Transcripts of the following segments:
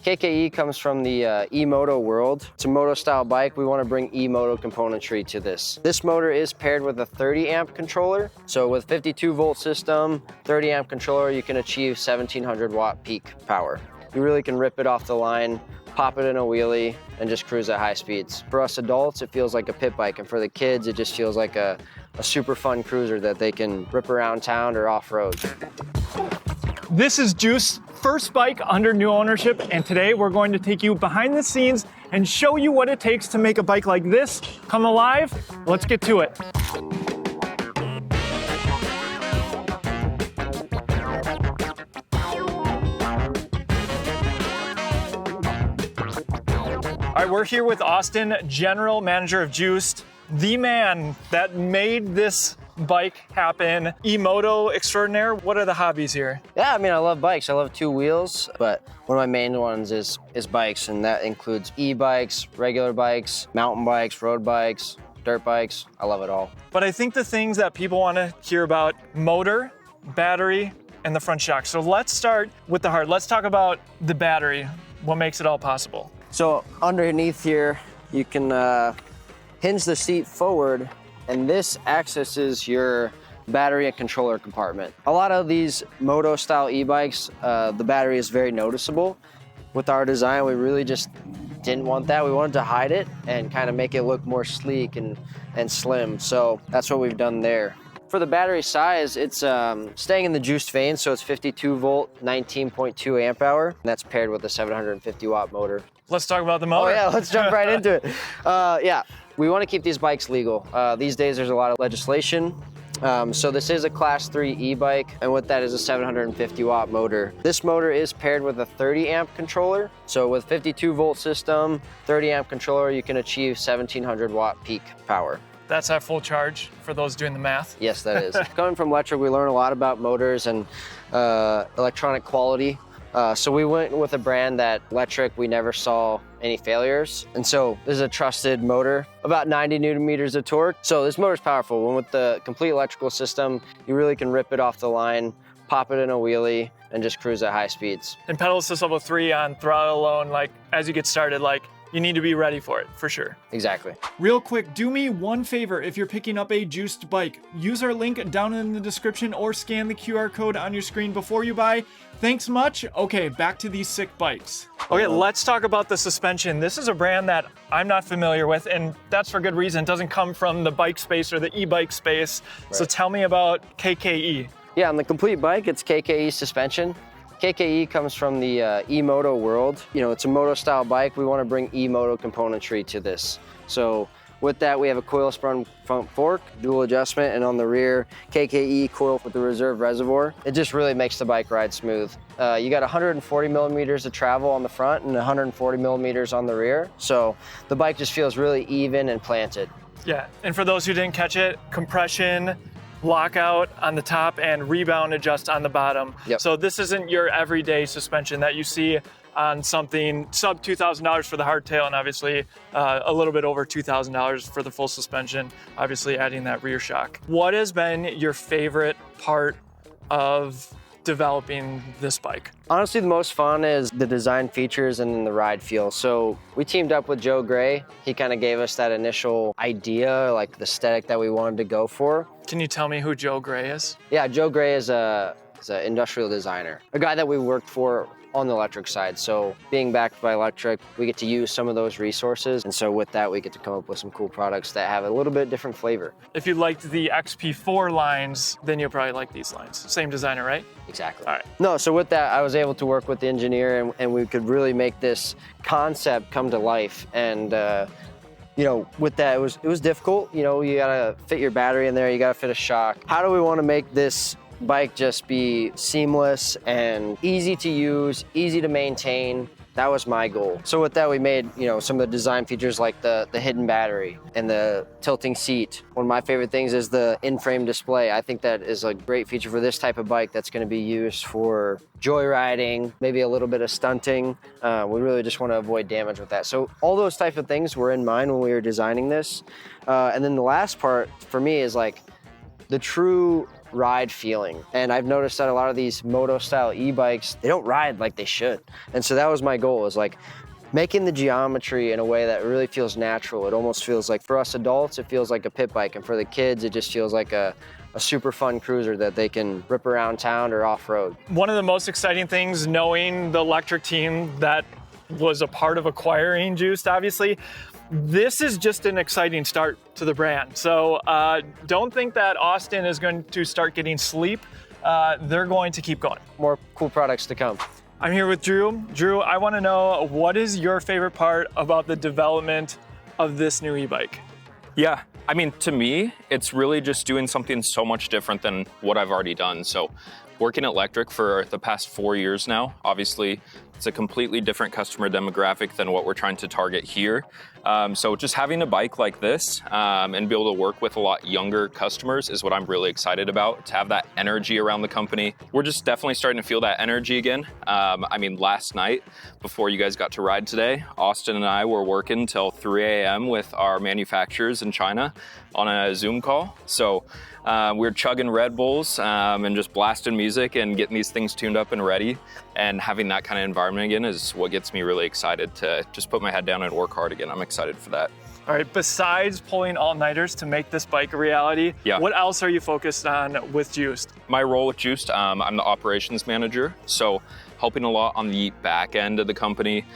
KKE comes from the Moto world. It's a Moto style bike. We want to bring Moto componentry to this. This motor is paired with a 30 amp controller. So with 52 volt system, 30 amp controller, you can achieve 1700 watt peak power. You really can rip it off the line, pop it in a wheelie, and just cruise at high speeds. For us adults, it feels like a pit bike, and for the kids, it just feels like a super fun cruiser that they can rip around town or off-road. This is Juice's first bike under new ownership, and today we're going to take you behind the scenes and show you what it takes to make a bike like this come alive. Let's get to it. All right, we're here with Austin, General Manager of Juiced, the man that made this bike happen. Moto extraordinaire. What are the hobbies here? Yeah, I mean, I love bikes. I love two wheels, but one of my main ones is bikes, and that includes e-bikes, regular bikes, mountain bikes, road bikes, dirt bikes. I love it all. But I think the things that people want to hear about: motor, battery, and the front shock. So let's start with the heart. Let's talk about the battery. What makes it all possible? So underneath here, you can hinge the seat forward, and this accesses your battery and controller compartment. A lot of these Moto style e-bikes, the battery is very noticeable. With our design, we really just didn't want that. We wanted to hide it and kind of make it look more sleek and slim. So that's what we've done there. For the battery size, it's staying in the juiced vein, so it's 52 volt, 19.2 amp hour. And that's paired with a 750 watt motor. Let's talk about the motor. Oh yeah, let's jump right into it. Yeah, we want to keep these bikes legal. These days there's a lot of legislation. So this is a class 3 e-bike, and with that is a 750 watt motor. This motor is paired with a 30 amp controller. So with 52 volt system, 30 amp controller, you can achieve 1700 watt peak power. That's at full charge for those doing the math. Yes, that is. Coming from electric, we learn a lot about motors and electronic quality. So we went with a brand that electric, we never saw any failures. And so this is a trusted motor, about 90 Newton meters of torque. So this motor's powerful. When with the complete electrical system, you really can rip it off the line, pop it in a wheelie, and just cruise at high speeds. And pedal assist level 3 on throttle alone, like as you get started, like you need to be ready for it, for sure. Exactly. Real quick, do me one favor if you're picking up a Juiced bike. Use our link down in the description or scan the QR code on your screen before you buy. Thanks much. Okay, back to these sick bikes. Okay, let's talk about the suspension. This is a brand that I'm not familiar with, and that's for good reason. It doesn't come from the bike space or the e-bike space. Right. So tell me about KKE. Yeah, on the complete bike, it's KKE suspension. KKE comes from the Moto world. You know, it's a Moto style bike. We want to bring Moto componentry to this. So with that, we have a coil sprung front fork, dual adjustment, and on the rear, KKE coil with the reserve reservoir. It just really makes the bike ride smooth. You got 140 millimeters of travel on the front and 140 millimeters on the rear. So the bike just feels really even and planted. Yeah, and for those who didn't catch it, compression, lockout on the top, and rebound adjust on the bottom. Yep. So this isn't your everyday suspension that you see on something sub $2,000 for the hardtail, and obviously a little bit over $2,000 for the full suspension, obviously adding that rear shock. What has been your favorite part of developing this bike? Honestly, the most fun is the design features and then the ride feel. So we teamed up with Joe Gray. He kind of gave us that initial idea, like the aesthetic that we wanted to go for. Can you tell me who Joe Gray is? Yeah, Joe Gray is an industrial designer, a guy that we worked for on the electric side. So being backed by electric, we get to use some of those resources. And so with that, we get to come up with some cool products that have a little bit different flavor. If you liked the XP4 lines, then you'll probably like these lines. Same designer, right? Exactly. All right. No, so with that, I was able to work with the engineer, and we could really make this concept come to life. And you know, with that, it was difficult. You know, you gotta fit your battery in there, you gotta fit a shock. How do we want to make this bike just be seamless and easy to use, easy to maintain? That was my goal. So with that, we made, you know, some of the design features like the hidden battery and the tilting seat. One of my favorite things is the in-frame display. I think that is a great feature for this type of bike that's going to be used for joyriding, maybe a little bit of stunting. We really just want to avoid damage with that. So all those type of things were in mind when we were designing this. And then the last part for me is like the true ride feeling. And I've noticed that a lot of these Moto style e-bikes, they don't ride like they should. And so that was my goal, is like making the geometry in a way that really feels natural. It almost feels like, for us adults, it feels like a pit bike. And for the kids, it just feels like a super fun cruiser that they can rip around town or off-road. One of the most exciting things, knowing the electric team that was a part of acquiring Juiced, obviously, this is just an exciting start to the brand. So don't think that Austin is going to start getting sleep. They're going to keep going. More cool products to come. I'm here with Drew. Drew, I want to know, what is your favorite part about the development of this new e-bike? Yeah, I mean, to me, it's really just doing something so much different than what I've already done. So working electric for the past 4 years now, obviously it's a completely different customer demographic than what we're trying to target here. So just having a bike like this and be able to work with a lot younger customers is what I'm really excited about, to have that energy around the company. We're just definitely starting to feel that energy again. I mean, last night, before you guys got to ride today, Austin and I were working till 3 a.m. with our manufacturers in China on a Zoom call. So we're chugging Red Bulls and just blasting music and getting these things tuned up and ready. And having that kind of environment again is what gets me really excited to just put my head down and work hard again. I'm excited for that. All right, besides pulling all-nighters to make this bike a reality, what else are you focused on with Juiced? My role with Juiced, I'm the operations manager, so helping a lot on the back end of the company,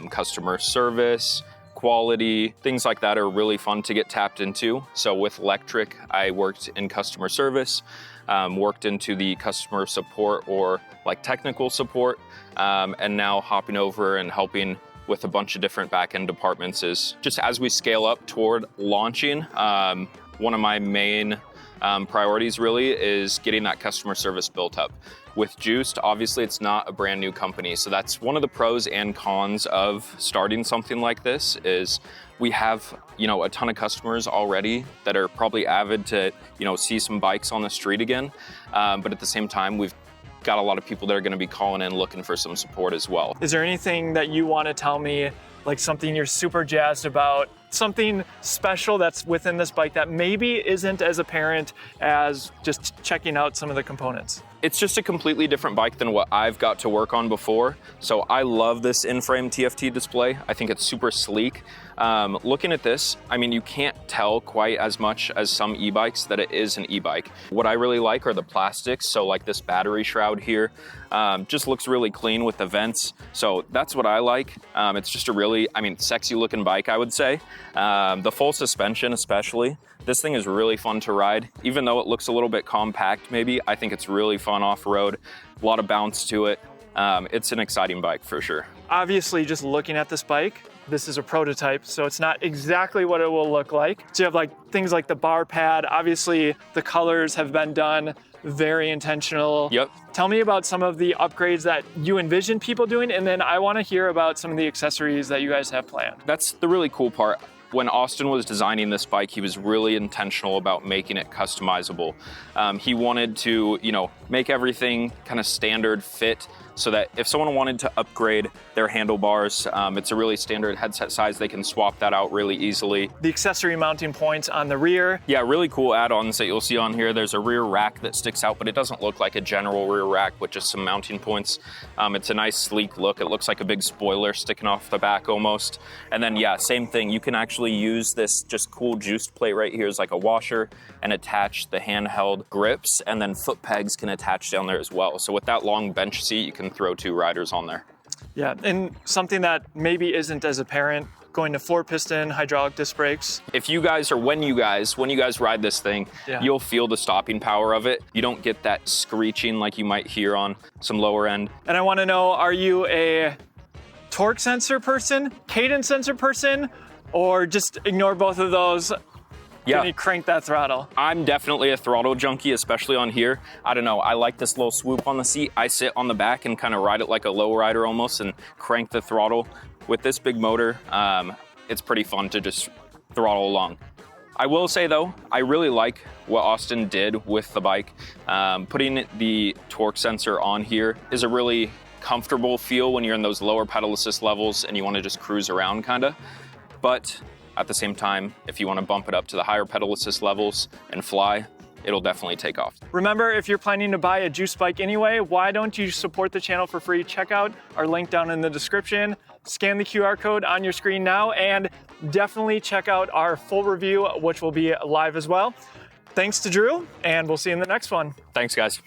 customer service, quality, things like that are really fun to get tapped into. So with electric, I worked in customer service, worked into the customer support or like technical support, and now hopping over and helping with a bunch of different back-end departments. Is just as we scale up toward launching, one of my main priorities really is getting that customer service built up. With Juiced, obviously it's not a brand new company, so that's one of the pros and cons of starting something like this. Is we have, you know, a ton of customers already that are probably avid to, you know, see some bikes on the street again, but at the same time we've got a lot of people that are going to be calling in looking for some support as well. Is there anything that you want to tell me, like something you're super jazzed about, something special that's within this bike that maybe isn't as apparent as just checking out some of the components? It's just a completely different bike than what I've got to work on before. So I love this in-frame TFT display. I think it's super sleek. Looking at this, I mean, you can't tell quite as much as some e-bikes that it is an e-bike. What I really like are the plastics. So like this battery shroud here, just looks really clean with the vents. So that's what I like. It's just a really, I mean, sexy looking bike, I would say. The full suspension especially. This thing is really fun to ride. Even though it looks a little bit compact maybe, I think it's really fun off-road. A lot of bounce to it. It's an exciting bike for sure. Obviously, just looking at this bike, this is a prototype, so it's not exactly what it will look like. So you have like things like the bar pad. Obviously, the colors have been done very intentional. Yep. Tell me about some of the upgrades that you envision people doing, and then I want to hear about some of the accessories that you guys have planned. That's the really cool part. When Austin was designing this bike, he was really intentional about making it customizable. He wanted to, you know, make everything kind of standard fit, so that if someone wanted to upgrade their handlebars, it's a really standard headset size. They can swap that out really easily. The accessory mounting points on the rear. Yeah, really cool add-ons that you'll see on here. There's a rear rack that sticks out, but it doesn't look like a general rear rack with just some mounting points. It's a nice sleek look. It looks like a big spoiler sticking off the back almost. And then yeah, same thing. You can actually use this just cool Juiced plate right here as like a washer and attach the handheld grips, and then foot pegs can attach down there as well. So with that long bench seat, you can throw 2 riders on there. Yeah, and something that maybe isn't as apparent, going to 4-piston hydraulic disc brakes. If you guys, or when you guys ride this thing, you'll feel the stopping power of it. You don't get that screeching like you might hear on some lower end. And I want to know, are you a torque sensor person, cadence sensor person, or just ignore both of those? Yeah. Can you crank that throttle? I'm definitely a throttle junkie, especially on here. I don't know, I like this little swoop on the seat. I sit on the back and kind of ride it like a low rider almost and crank the throttle. With this big motor, it's pretty fun to just throttle along. I will say though, I really like what Austin did with the bike. Putting the torque sensor on here is a really comfortable feel when you're in those lower pedal assist levels and you want to just cruise around kinda. But at the same time, if you want to bump it up to the higher pedal assist levels and fly, it'll definitely take off. Remember, if you're planning to buy a juice bike anyway, why don't you support the channel for free? Check out our link down in the description, scan the QR code on your screen now, and definitely check out our full review, which will be live as well. Thanks to Drew, and we'll see you in the next one. Thanks, guys.